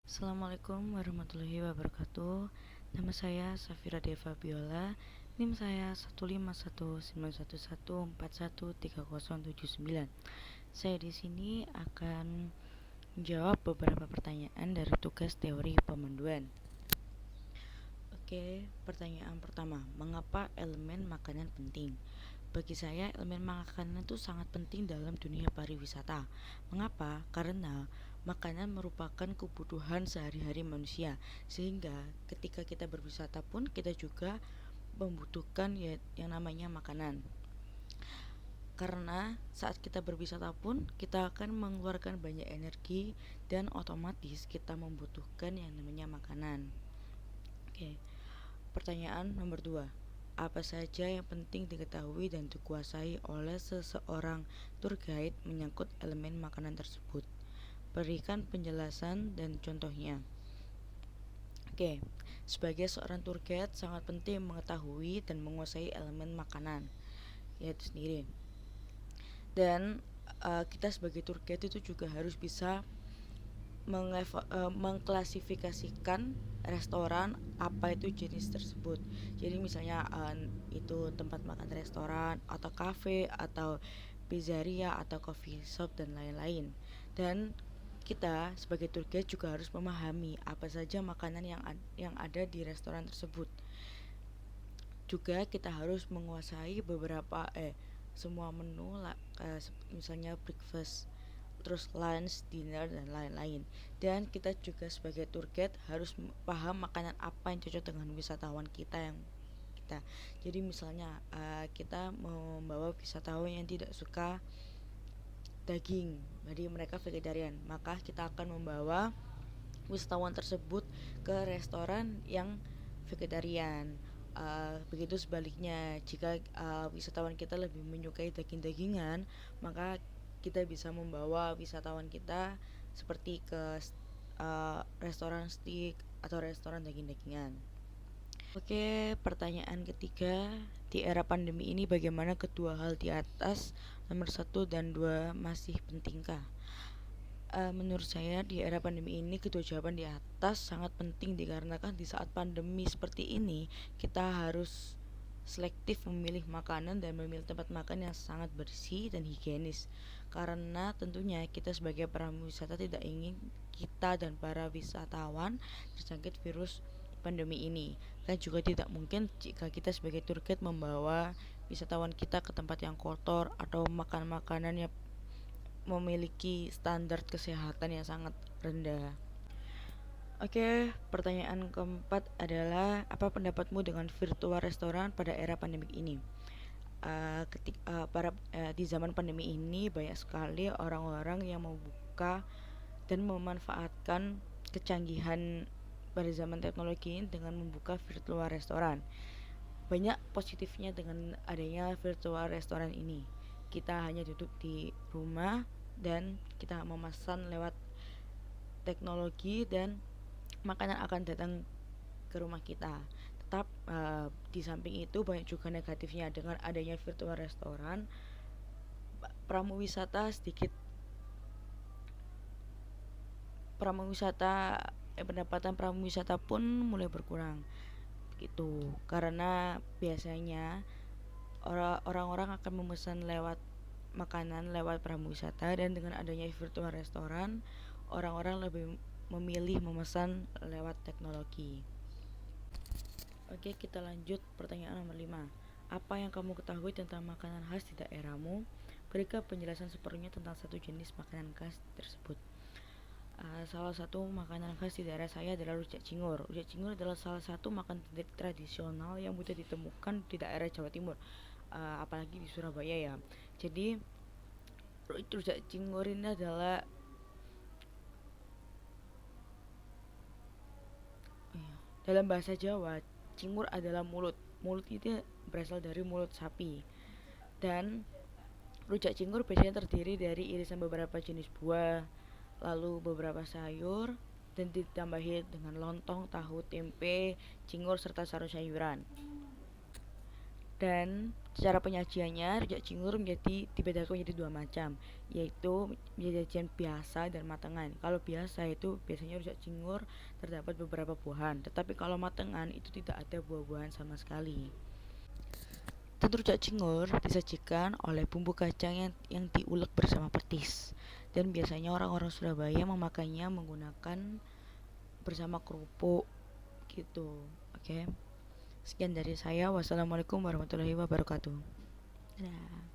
Assalamualaikum warahmatullahi wabarakatuh. Nama saya Safira Deva Biola. NIM saya 1519114130079. Saya di sini akan menjawab beberapa pertanyaan dari tugas teori pemanduan. Oke, pertanyaan pertama, mengapa elemen makanan penting? Bagi saya, elemen makanan itu sangat penting dalam dunia pariwisata. Mengapa? Karena makanan merupakan kebutuhan sehari-hari manusia, sehingga ketika kita berwisata pun kita juga membutuhkan yang namanya makanan. Karena saat kita berwisata pun kita akan mengeluarkan banyak energi dan otomatis kita membutuhkan yang namanya makanan. Oke. Pertanyaan nomor 2. Apa saja yang penting diketahui dan dikuasai oleh seseorang tour guide menyangkut elemen makanan tersebut? Berikan penjelasan dan contohnya. Oke, sebagai seorang tour guide sangat penting mengetahui dan menguasai elemen makanan yaitu sendiri. Dan kita sebagai tour guide itu juga harus bisa mengklasifikasikan restoran apa itu jenis tersebut. Jadi misalnya itu tempat makan restoran atau kafe atau pizzeria atau coffee shop dan lain-lain. Dan kita sebagai tour guide juga harus memahami apa saja makanan yang ada di restoran tersebut. Juga kita harus menguasai beberapa semua menu misalnya breakfast, terus lunch, dinner dan lain-lain. Dan kita juga sebagai tour guide harus paham makanan apa yang cocok dengan wisatawan kita yang kita. Jadi misalnya kita membawa wisatawan yang tidak suka daging, jadi mereka vegetarian, maka kita akan membawa wisatawan tersebut ke restoran yang vegetarian. Begitu sebaliknya, jika wisatawan kita lebih menyukai daging-dagingan, maka kita bisa membawa wisatawan kita seperti ke restoran steak atau restoran daging-dagingan. Oke, pertanyaan ketiga, di era pandemi ini bagaimana kedua hal di atas nomor 1 dan 2 masih pentingkah? Menurut saya di era pandemi ini kedua jawaban di atas sangat penting dikarenakan di saat pandemi seperti ini kita harus selektif memilih makanan dan memilih tempat makan yang sangat bersih dan higienis. Karena tentunya kita sebagai pramu wisata tidak ingin kita dan para wisatawan terjangkit virus pandemi ini. Dan juga tidak mungkin jika kita sebagai tour guide membawa wisatawan kita ke tempat yang kotor atau makan makanan yang memiliki standar kesehatan yang sangat rendah. Oke, pertanyaan keempat adalah apa pendapatmu dengan virtual restoran pada era pandemik ini? Di zaman pandemi ini banyak sekali orang-orang yang membuka dan memanfaatkan kecanggihan pada zaman teknologi ini dengan membuka virtual restoran. Banyak positifnya dengan adanya virtual restoran ini. Kita hanya duduk di rumah dan kita memesan lewat teknologi dan makanan akan datang ke rumah kita. Tetap di samping itu banyak juga negatifnya dengan adanya virtual restoran. Pramu wisata sedikit pramu wisata pendapatan pramu wisata pun mulai berkurang gitu. Karena biasanya orang-orang akan memesan lewat makanan lewat pramu wisata, dan dengan adanya virtual restoran orang-orang lebih memilih memesan lewat teknologi. Oke, kita lanjut pertanyaan nomor 5. Apa yang kamu ketahui tentang makanan khas di daerahmu? Berikan penjelasan seperlunya tentang satu jenis makanan khas tersebut. Salah satu makanan khas di daerah saya adalah rujak cingur. Rujak cingur adalah salah satu makanan tradisional yang mudah ditemukan di daerah Jawa Timur, apalagi di Surabaya ya. Jadi rujak cingur ini adalah dalam bahasa Jawa, cingur adalah mulut. Mulut itu berasal dari mulut sapi. Dan rujak cingur biasanya terdiri dari irisan beberapa jenis buah, lalu beberapa sayur, dan ditambahi dengan lontong, tahu, tempe, cingur, serta sayuran. Dan cara penyajiannya, rujak cingur dibedakan menjadi dua macam, yaitu penyajian biasa dan matengan. Kalau biasa itu biasanya rujak cingur terdapat beberapa buahan, tetapi kalau matengan itu tidak ada buah-buahan sama sekali. Dan rujak cingur disajikan oleh bumbu kacang yang diulek bersama petis. Dan biasanya orang-orang Surabaya memakannya menggunakan bersama kerupuk gitu. Oke. Sekian dari saya. Wassalamualaikum warahmatullahi wabarakatuh. Dadah.